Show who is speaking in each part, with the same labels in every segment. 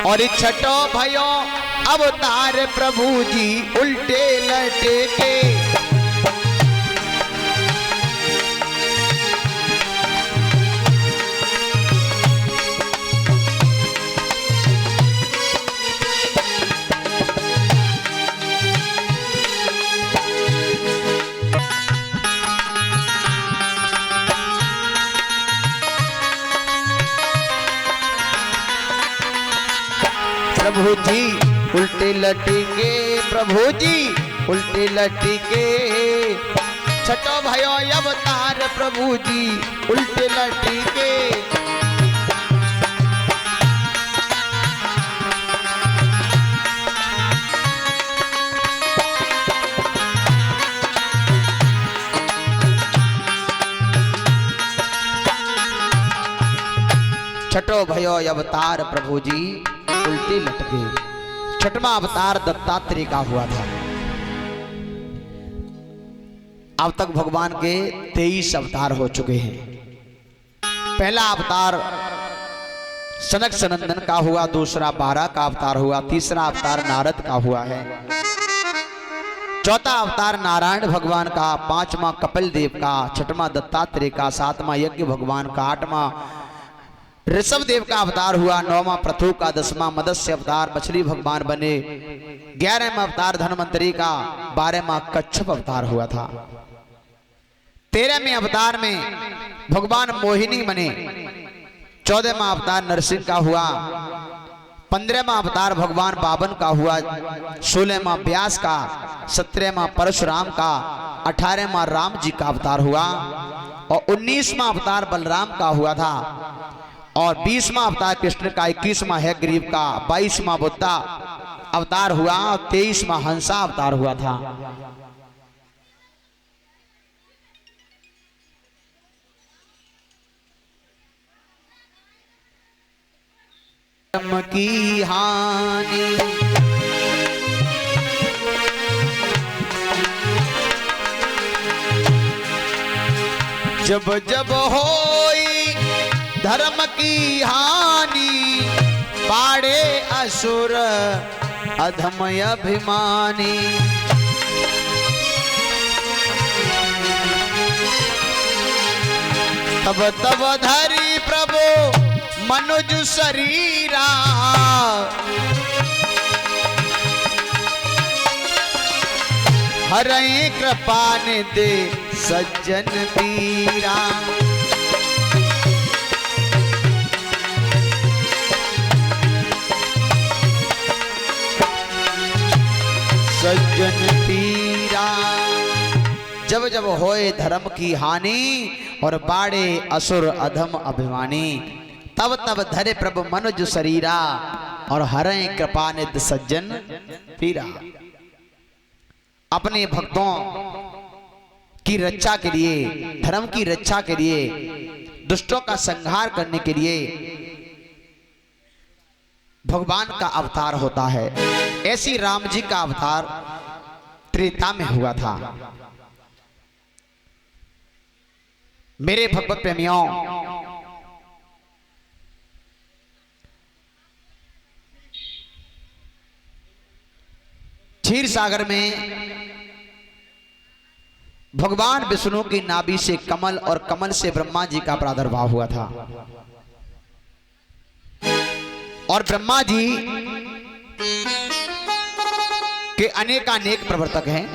Speaker 1: और छठो भयो अवतार प्रभु जी उल्टे लटके। प्रभु जी उल्टे लटके, प्रभु जी उल्टे लटके। छठो भयो अवतार प्रभु जी उल्टे लटके। छठो भयो अवतार प्रभु जी उल्टे लटके। छठवां अवतार दत्तात्रेय का हुआ था। अब तक भगवान के 23 अवतार हो चुके हैं। पहला अवतार सनक सनंदन का हुआ, दूसरा 12 का अवतार हुआ, तीसरा अवतार नारद का हुआ है, चौथा अवतार नारायण भगवान का, पांचवा कपिल देव का, छठवां दत्तात्रेय का, सातवां यज्ञ भगवान का, आठवां ऋषभ देव का अवतार हुआ, नौवां पृथु का, 10वां मत्स्य अवतार मछली भगवान बने, 11वां अवतार धनवंतरी का, 12वां कच्छप अवतार हुआ था। 13वें अवतार में भगवान मोहिनी बने, 14वां अवतार नरसिंह का हुआ, 15वां अवतार भगवान बावन का हुआ, 16वां व्यास का, 17वां परशुराम का, 18वां राम जी का अवतार हुआ और 19वां अवतार बलराम का हुआ था और 20वां अवतार कृष्ण का, 21वां है ग्रीव का, 22वां बुद्धा अवतार हुआ और 23वां हंसा अवतार हुआ था। धर्म की हानि जब जब होई धर्म की हानि, पाड़े असुर अधम अभिमानी। तब तब धरी प्रभु मनुज शरीरा, हरई कृपा निधि सज्जन पीरा। सज्जन पीरा जब जब होए धर्म की हानि और बाड़े असुर अधम अभिमानी, तब तब धरे प्रभु मनुज शरीरा और हरे कृपा निधि सज्जन पीरा। अपने भक्तों की रक्षा के लिए, धर्म की रक्षा के लिए, दुष्टों का संहार करने के लिए भगवान का अवतार होता है। ऐसी राम जी का अवतार त्रेता में हुआ था। मेरे भगवत प्रेमियों, क्षीर सागर में भगवान विष्णु की नाभि से कमल और कमल से ब्रह्मा जी का प्रादुर्भाव हुआ था और ब्रह्मा जी के अनेकानेक प्रवर्तक हैं।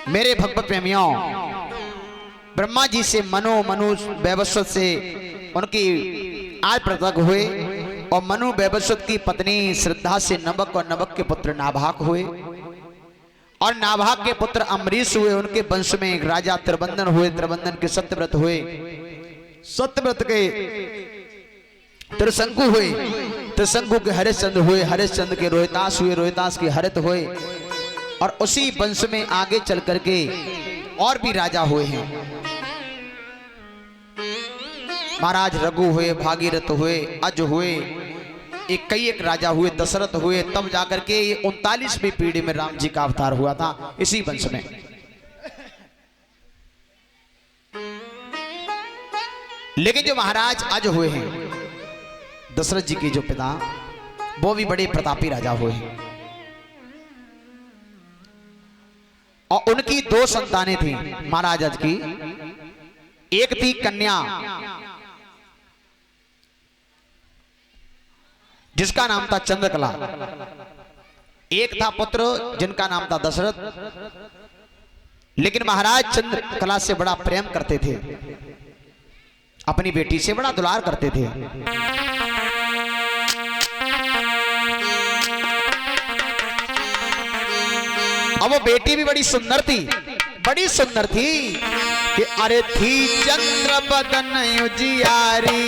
Speaker 1: मेरे भगवत प्रेमियों, ब्रह्मा जी से मनु वैवस्वत से उनकी आय प्रवर्तक हुए और मनु वैवस्वत की पत्नी श्रद्धा से नवक और नवक के पुत्र नाभाग हुए और नाभाग के पुत्र अमरीश हुए। उनके वंश में एक राजा त्रिबंधन हुए, त्रिबंधन के सत्यव्रत हुए, सत्यव्रत के त्रिशंकु हुए, त्रिशंकु के हरिश्चंद्र हुए, हरिश्चंद्र के रोहितास हुए, रोहितास के हरित हुए और उसी वंश में आगे चल करके और भी राजा हुए हैं। महाराज रघु हुए, भागीरथ हुए, अज हुए, एक राजा हुए, दशरथ हुए, तब जाकर के ये 39वीं पीढ़ी में राम जी का अवतार हुआ था इसी वंश में। लेकिन जो महाराज आज हुए हैं दशरथ जी के जो पिता, वो भी बड़े प्रतापी राजा हुए हैं। और उनकी 2 संतानें थी महाराज आज की। एक थी कन्या जिसका नाम था चंद्रकला, एक था पुत्र जिनका नाम था दशरथ। लेकिन महाराज चंद्रकला से बड़ा प्रेम करते थे, अपनी बेटी से बड़ा दुलार करते थे। अब वो बेटी भी बड़ी सुंदर थी, बड़ी सुंदर थी कि अरे थी चंद्र बदन उजियारी,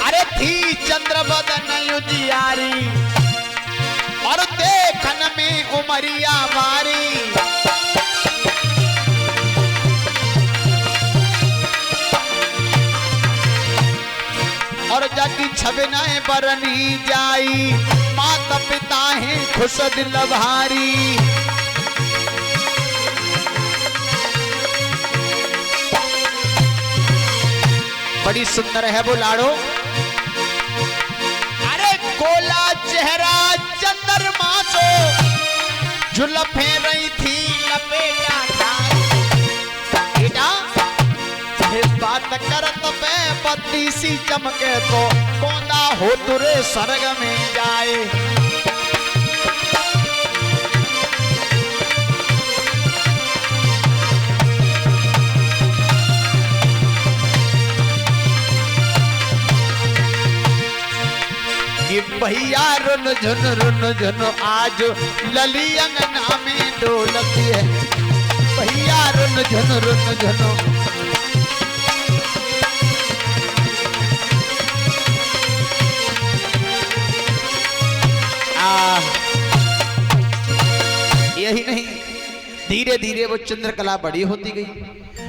Speaker 1: अरे थी चंद्र बदन उजियारी और देखन में उमरिया बारी। और जाकी छबनाएं बरनी जाई, माता पिता हैं खुश दिल भारी। बड़ी सुंदर है वो लाड़ो, अरे गोला चेहरा चंद्रमा सो, जुल्फे रही थी लपेटा बेटा। इस बात करत पे पत्ती सी चमके तो कोंदा हो तुरे स्वर्ग में जाए। कि भैया रुन झुन आज लली अंगना में डोलती है, भैया रुन झुन यही नहीं, धीरे धीरे वो चंद्रकला बड़ी होती गई।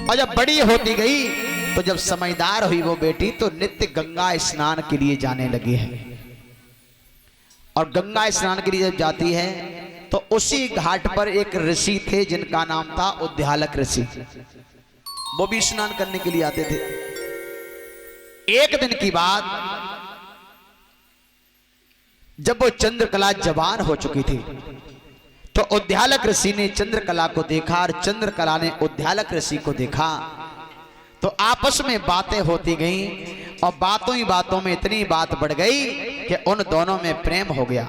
Speaker 1: और जब बड़ी होती गई तो जब समझदार हुई वो बेटी तो नित्य गंगा स्नान के लिए जाने लगी है। और गंगा स्नान के लिए जब जाती है तो उसी घाट पर एक ऋषि थे जिनका नाम था उद्यालक ऋषि, वो भी स्नान करने के लिए आते थे। एक दिन की बात, जब वो चंद्रकला जवान हो चुकी थी तो उद्यालक ऋषि ने चंद्रकला को देखा और चंद्रकला ने उद्यालक ऋषि को देखा। तो आपस में बातें होती गईं और बातों ही बातों में इतनी बात बढ़ गई कि उन दोनों में प्रेम हो गया।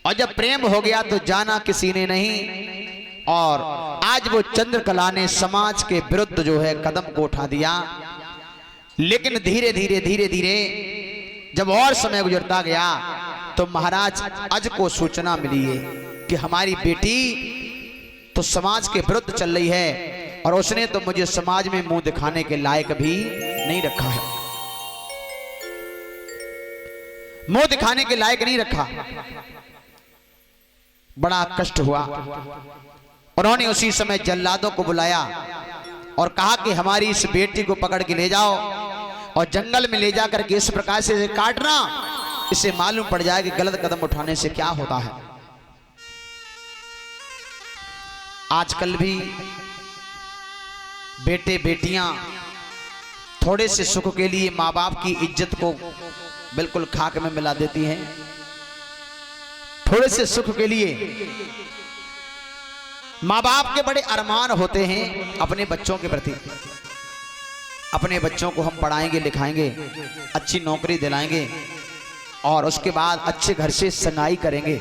Speaker 1: और जब प्रेम हो गया तो जाना किसी ने नहीं, और आज वो चंद्रकला ने समाज के विरुद्ध जो है कदम को उठा दिया। लेकिन धीरे धीरे धीरे धीरे जब और समय गुजरता गया तो महाराज अज को सूचना मिली है कि हमारी बेटी तो समाज के विरुद्ध चल रही है और उसने तो मुझे समाज में मुंह दिखाने के लायक भी नहीं रखा है, मुंह दिखाने के लायक नहीं रखा। बड़ा कष्ट हुआ। उन्होंने उसी समय जल्लादों को बुलाया और कहा कि हमारी इस बेटी को पकड़ के ले जाओ और जंगल में ले जाकर के इस प्रकार से इसे काटना, इसे मालूम पड़ जाए कि गलत कदम उठाने से क्या होता है। आजकल भी बेटे बेटियां थोड़े से सुख के लिए माँ बाप की इज्जत को बिल्कुल खाक में मिला देती हैं। थोड़े से सुख के लिए माँ बाप के बड़े अरमान होते हैं अपने बच्चों के प्रति। अपने बच्चों को हम पढ़ाएंगे लिखाएंगे, अच्छी नौकरी दिलाएंगे और उसके बाद अच्छे घर से सगाई करेंगे,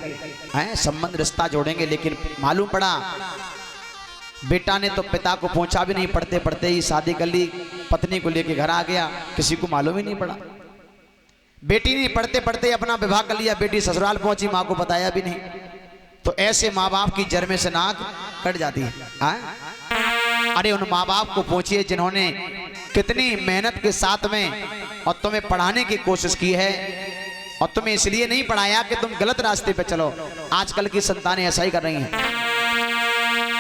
Speaker 1: हैं संबंध रिश्ता जोड़ेंगे। लेकिन मालूम पड़ा बेटा ने तो पिता को पहुंचा भी नहीं, पढ़ते पढ़ते ही शादी कर ली, पत्नी को लेके घर आ गया, किसी को मालूम ही नहीं पड़ा। बेटी ने पढ़ते पढ़ते अपना विवाह कर लिया, बेटी ससुराल पहुंची, माँ को बताया भी नहीं। तो ऐसे माँ बाप की जड़ में से नाक कट जाती है। अरे उन माँ बाप को पूछिए जिन्होंने कितनी मेहनत के साथ में और तुम्हें पढ़ाने की कोशिश की है और तुम्हें इसलिए नहीं पढ़ाया कि तुम गलत रास्ते पे चलो। आजकल की संतानें ऐसा ही कर रही हैं।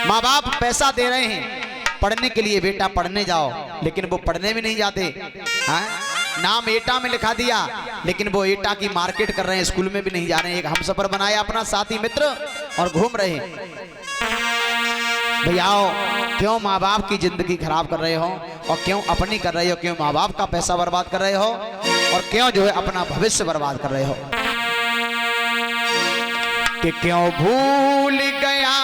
Speaker 1: माँ बाप पैसा दे रहे हैं पढ़ने के लिए, बेटा पढ़ने जाओ, लेकिन वो पढ़ने भी नहीं जाते। नाम एटा में लिखा दिया लेकिन वो ईटा की मार्केट कर रहे हैं, स्कूल में भी नहीं जा रहे हैं। एक हमसफर बनाया अपना साथी मित्र और घूम रहे हैं। भैयाओ, क्यों माँ बाप की जिंदगी खराब कर रहे हो, और क्यों अपनी कर रहे हो, क्यों माँ बाप का पैसा बर्बाद कर रहे हो, और क्यों जो है अपना भविष्य बर्बाद कर रहे हो। कि क्यों भूल गया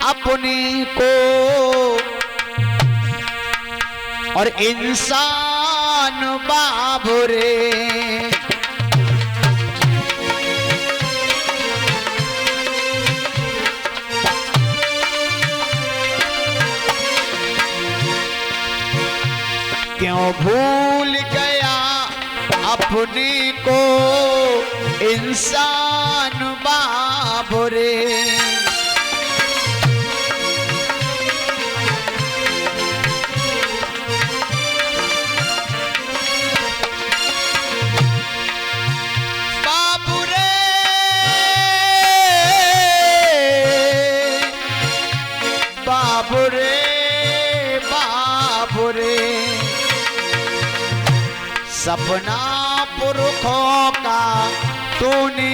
Speaker 1: अपने को और इंसान बाबुरे। क्यों भूल गया अपने को इंसान बाबुरे। बाबुरे बाबुरे सपना पुरखों का तूने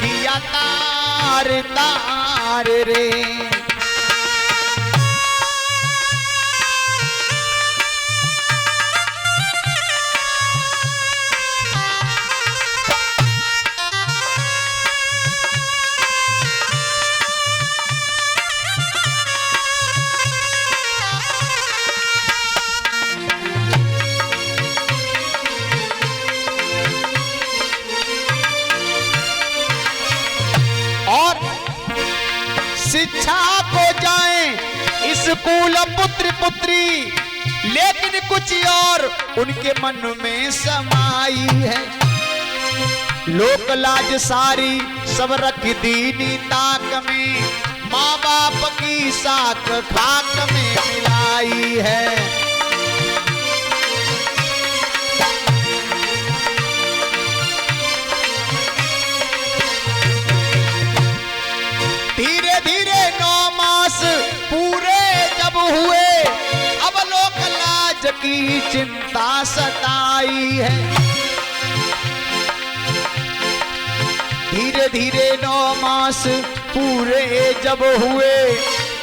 Speaker 1: किया तार तार रे। शिक्षा को जाएं स्कूल पुत्र पुत्री, लेकिन कुछ और उनके मन में समाई है। लोक लाज सारी सब रख दीनी ताक में, माँ बाप की साख खाक में मिलाई है। धीरे धीरे 9 मास पूरे जब हुए, अब लोक लाज की चिंता सताई है। धीरे धीरे 9 मास पूरे जब हुए,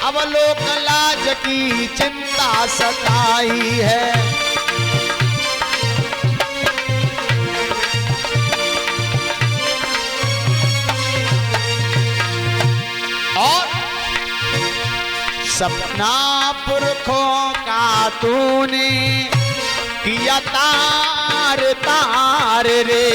Speaker 1: अब लोक लाज की चिंता सताई है। सपना पुरखों का तूने किया तार तार रे।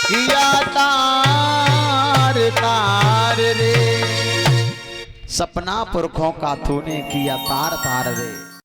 Speaker 1: किया तार तार रे, सपना पुरखों का तूने किया तार तार रे।